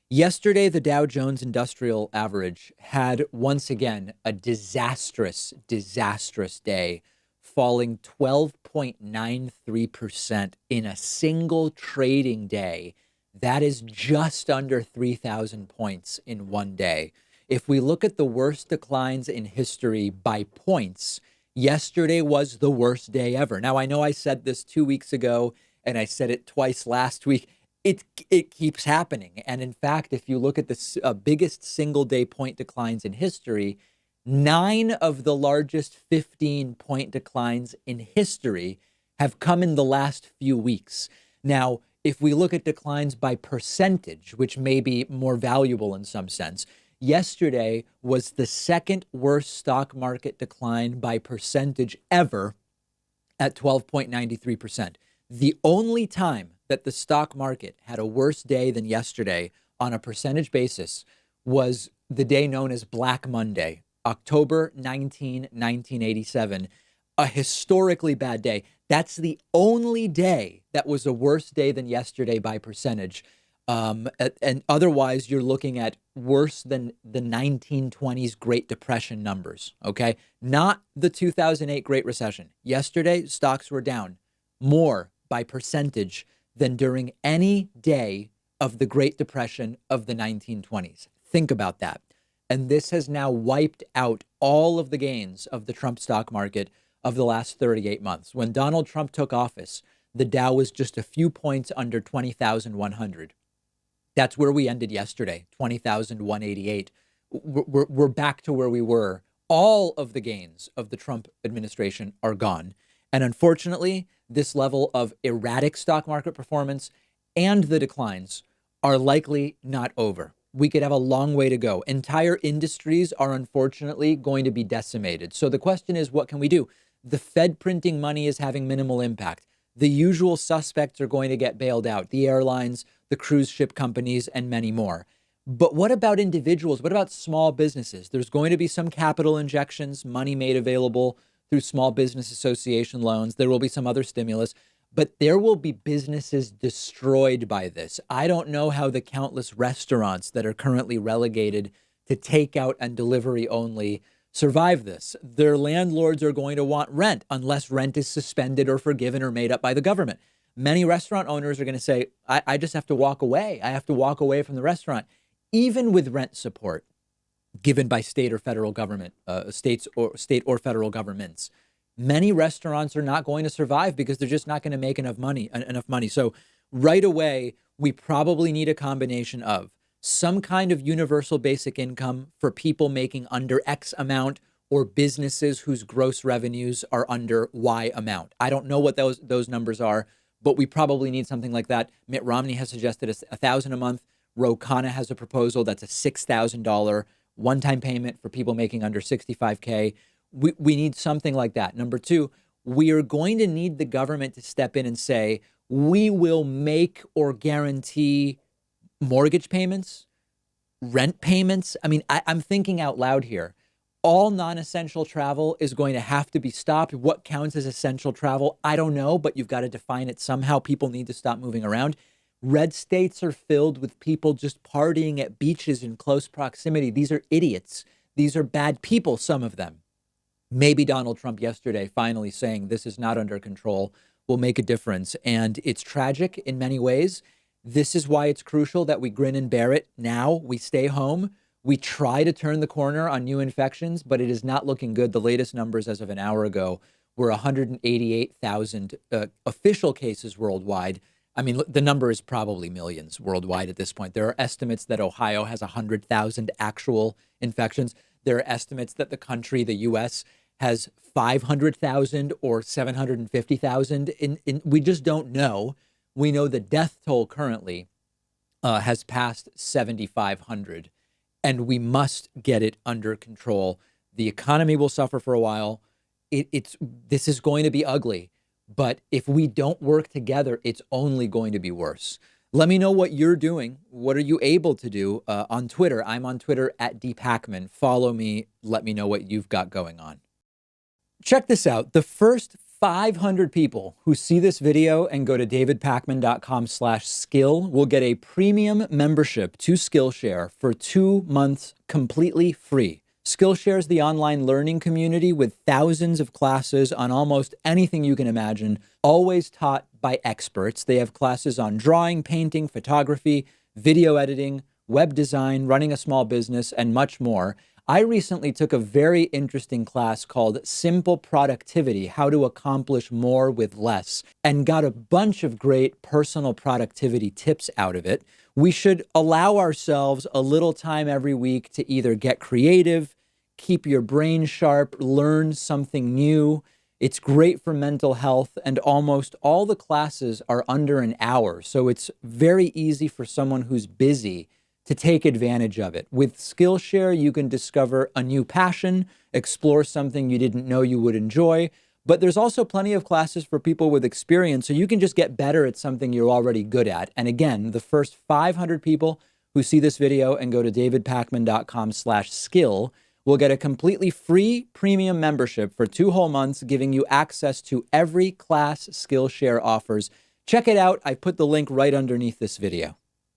Yesterday, the Dow Jones Industrial Average had once again a disastrous day, falling 12.93% in a single trading day. That is just under 3,000 points in one day. If we look at the worst declines in history by points, yesterday was the worst day ever. Now, I know I said this 2 weeks ago and I said it twice last week. It keeps happening. And in fact, if you look at the biggest single day point declines in history, nine of the largest 15 point declines in history have come in the last few weeks. Now, if we look at declines by percentage, which may be more valuable in some sense, yesterday was the second worst stock market decline by percentage ever at 12.93%. The only time that the stock market had a worse day than yesterday on a percentage basis was the day known as Black Monday, October 1987, a historically bad day. That's the only day that was a worse day than yesterday by percentage. And otherwise, you're looking at worse than the 1920s Great Depression numbers, okay? Not the 2008 Great Recession. Yesterday, stocks were down more by percentage than during any day of the Great Depression of the 1920s. Think about that. And this has now wiped out all of the gains of the Trump stock market of the last 38 months. When Donald Trump took office, the Dow was just a few points under 20,100. That's where we ended yesterday, 20,188. We're back to where we were. All of the gains of the Trump administration are gone. And unfortunately, this level of erratic stock market performance and the declines are likely not over. We could have a long way to go. Entire industries are unfortunately going to be decimated. So the question is, what can we do? The Fed printing money is having minimal impact. The usual suspects are going to get bailed out, the airlines, the cruise ship companies, and many more. But what about individuals? What about small businesses? There's going to be some capital injections, money made available through small business association loans. There will be some other stimulus, but there will be businesses destroyed by this. I don't know how the countless restaurants that are currently relegated to takeout and delivery only survive this. Their landlords are going to want rent unless rent is suspended or forgiven or made up by the government. Many restaurant owners are going to say, I just have to walk away. I have to walk away from the restaurant, even with rent support given by state or federal government, state or federal governments. Many restaurants are not going to survive because they're just not going to make enough money. So right away, we probably need a combination of some kind of universal basic income for people making under X amount or businesses whose gross revenues are under Y amount. I don't know what those numbers are, but we probably need something like that. Mitt Romney has suggested $1,000 a month. Ro Khanna has a proposal that's a $6,000 one-time payment for people making under 65K. We need something like that. Number two, we are going to need the government to step in and say, we will make or guarantee mortgage payments, rent payments. I mean, I'm thinking out loud here. All non-essential travel is going to have to be stopped. What counts as essential travel? I don't know, but you've got to define it somehow. People need to stop moving around. Red states are filled with people just partying at beaches in close proximity. These are idiots. These are bad people, some of them. Maybe Donald Trump yesterday finally saying this is not under control will make a difference. And it's tragic in many ways. This is why it's crucial that we grin and bear it now. We stay home. We try to turn the corner on new infections, but it is not looking good. The latest numbers as of an hour ago were 188,000 official cases worldwide. I mean, the number is probably millions worldwide at this point. There are estimates that Ohio has 100,000 actual infections. There are estimates that the country, the U.S., has 500,000 or 750,000. We just don't know. We know the death toll currently has passed 7,500, and we must get it under control. The economy will suffer for a while. This is going to be ugly. But if we don't work together, it's only going to be worse. Let me know what you're doing. What are you able to do on Twitter? I'm on Twitter at Pakman. Follow me. Let me know what you've got going on. Check this out. The first 500 people who see this video and go to davidpakman.com/skill will get a premium membership to Skillshare for 2 months completely free. Skillshare is the online learning community with thousands of classes on almost anything you can imagine, always taught by experts. They have classes on drawing, painting, photography, video editing, web design, running a small business, and much more. I recently took a very interesting class called Simple Productivity, How to Accomplish More with Less, and got a bunch of great personal productivity tips out of it. We should allow ourselves a little time every week to either get creative, keep your brain sharp, learn something new. It's great for mental health, and almost all the classes are under an hour, so it's very easy for someone who's busy to take advantage of it. With Skillshare, you can discover a new passion, explore something you didn't know you would enjoy, but there's also plenty of classes for people with experience, so you can just get better at something you're already good at. And again, the first 500 people who see this video and go to davidpakman.com/skill will get a completely free premium membership for 2 whole months, giving you access to every class Skillshare offers. Check it out. I put the link right underneath this video.